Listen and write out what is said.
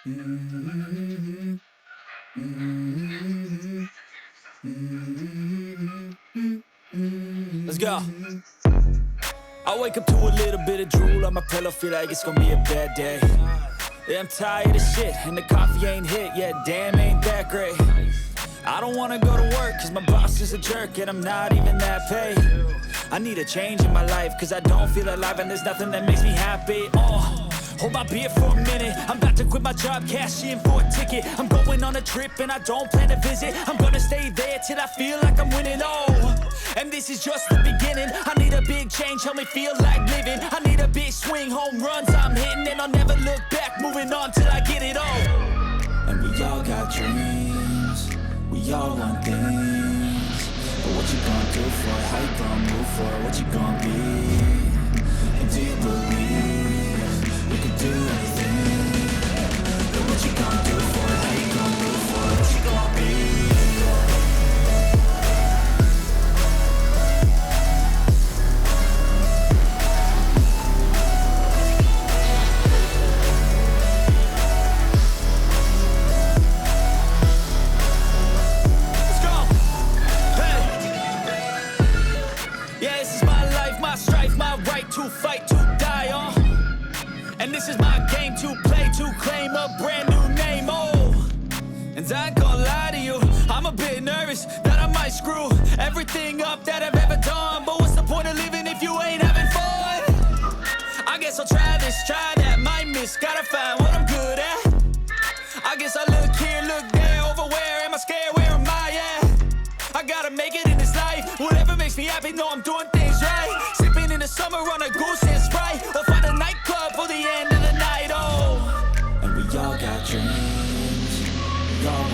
Mm-hmm. Mm-hmm. Mm-hmm. Let's go. I wake up to a little bit of drool on my pillow, feel like it's gonna be a bad day. Yeah, I'm tired of shit, and the coffee ain't hit yet, damn, ain't that great. I don't wanna go to work, cause my boss is a jerk, and I'm not even that paid. I need a change in my life, cause I don't feel alive, and there's nothing that makes me happy. Hold my beer for a minute, I'm about to quit my job, cash in for a ticket. I'm going on a trip, and I don't plan to visit. I'm gonna stay there till I feel like I'm winning, and this is just the beginning. I need a big change, help me feel like living. I need a big swing, home runs I'm hitting, and I'll never look back, moving on till I get it all. And we all got dreams, we all want things, but what you gonna do for it? How you gonna move for it? What you gonna be? And do you believe you can do anything? But what you gonna do for it? How you gonna move for it? What you gonna be? To fight, to die on, and this is my game to play, to claim a brand new name, and I ain't gonna lie to you, I'm a bit nervous that I might screw everything up that I've ever done, but what's the point of living if you ain't having fun? I guess I'll try this, try that, might miss, gotta find what I'm good at. I guess I look here, look there, over where am I scared, where am I at? I gotta make it in this life, whatever makes me happy, know I'm doing things right. In the summer on a goose and Sprite, or find a nightclub for the end of the night, And we all got dreams, we all